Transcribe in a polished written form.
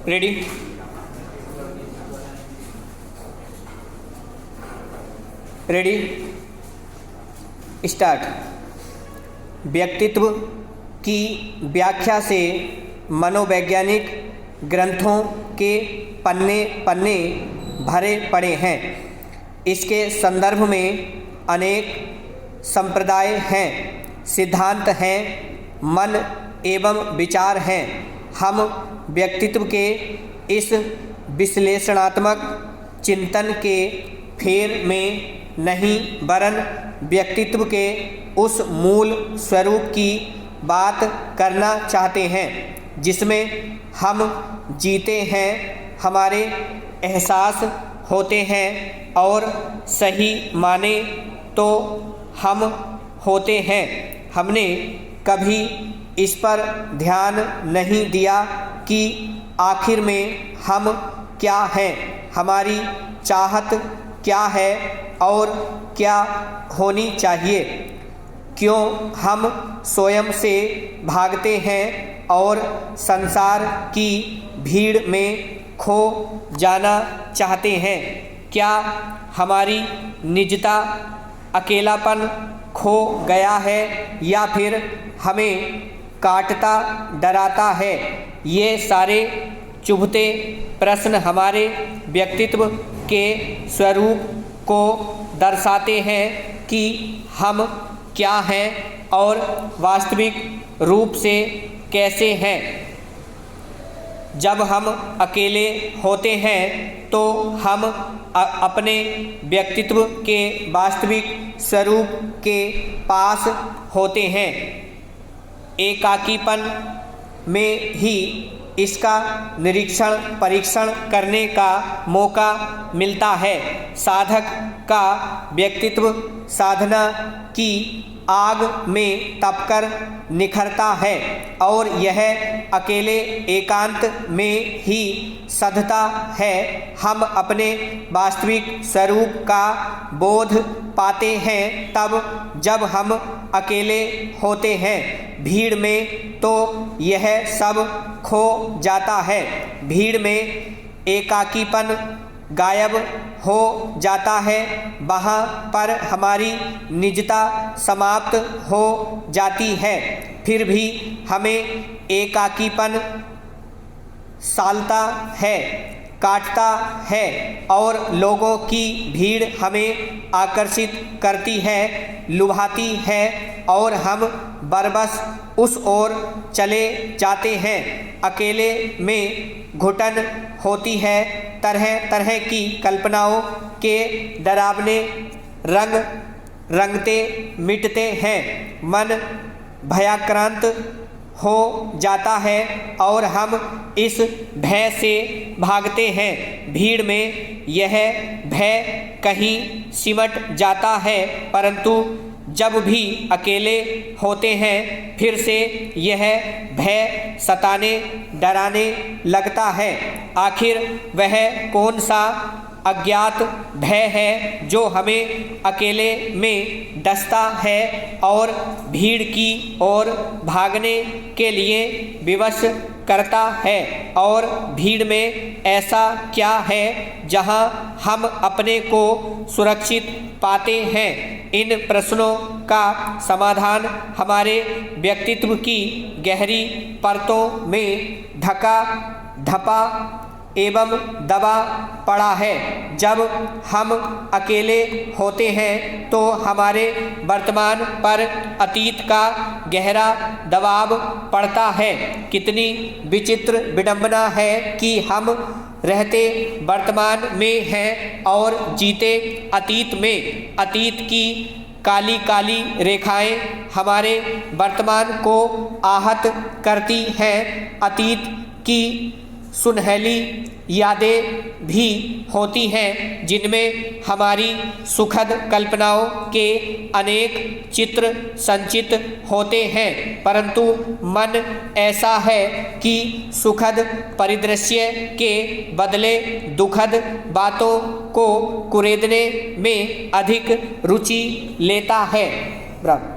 Ready? Ready, start. व्यक्तित्व की व्याख्या से मनोवैज्ञानिक ग्रंथों के पन्ने पन्ने भरे पड़े हैं। इसके संदर्भ में अनेक संप्रदाय हैं, सिद्धांत हैं, मन एवं विचार हैं। हम व्यक्तित्व के इस विश्लेषणात्मक चिंतन के फेर में नहीं, वरन व्यक्तित्व के उस मूल स्वरूप की बात करना चाहते हैं जिसमें हम जीते हैं, हमारे एहसास होते हैं और सही माने तो हम होते हैं। हमने कभी इस पर ध्यान नहीं दिया कि आखिर में हम क्या हैं, हमारी चाहत क्या है और क्या होनी चाहिए। क्यों हम स्वयं से भागते हैं और संसार की भीड़ में खो जाना चाहते हैं? क्या हमारी निजता, अकेलापन खो गया है या फिर हमें काटता डराता है? ये सारे चुभते प्रश्न हमारे व्यक्तित्व के स्वरूप को दर्शाते हैं कि हम क्या हैं और वास्तविक रूप से कैसे हैं। जब हम अकेले होते हैं तो हम अपने व्यक्तित्व के वास्तविक स्वरूप के पास होते हैं। एकाकीपन में ही इसका निरीक्षण परीक्षण करने का मौका मिलता है। साधक का व्यक्तित्व साधना की आग में तपकर निखरता है और यह अकेले एकांत में ही सधता है। हम अपने वास्तविक स्वरूप का बोध पाते हैं तब जब हम अकेले होते हैं। भीड़ में तो यह सब खो जाता है। भीड़ में एकाकीपन गायब हो जाता है, वहाँ पर हमारी निजता समाप्त हो जाती है। फिर भी हमें एकाकीपन सालता है, काटता है और लोगों की भीड़ हमें आकर्षित करती है, लुभाती है और हम बरबस उस ओर चले जाते हैं। अकेले में घुटन होती है, तरह तरह की कल्पनाओं के डरावने रंग रंगते मिटते हैं। मन भयाक्रांत हो जाता है और हम इस भय से भागते हैं। भीड़ में यह भय कहीं सिमट जाता है, परंतु जब भी अकेले होते हैं फिर से यह भय सताने डराने लगता है। आखिर वह कौन सा अज्ञात भय है जो हमें अकेले में डसता है और भीड़ की ओर भागने के लिए विवश करता है? और भीड़ में ऐसा क्या है जहां हम अपने को सुरक्षित पाते हैं? इन प्रश्नों का समाधान हमारे व्यक्तित्व की गहरी परतों में ढका ढपा एवं दबा पड़ा है। जब हम अकेले होते हैं तो हमारे वर्तमान पर अतीत का गहरा दबाव पड़ता है। कितनी विचित्र विडंबना है कि हम रहते वर्तमान में हैं और जीते अतीत में। अतीत की काली काली रेखाएं हमारे वर्तमान को आहत करती हैं। अतीत की सुनहली यादें भी होती हैं जिनमें हमारी सुखद कल्पनाओं के अनेक चित्र संचित होते हैं, परंतु मन ऐसा है कि सुखद परिदृश्य के बदले दुखद बातों को कुरेदने में अधिक रुचि लेता है। ब्रावो।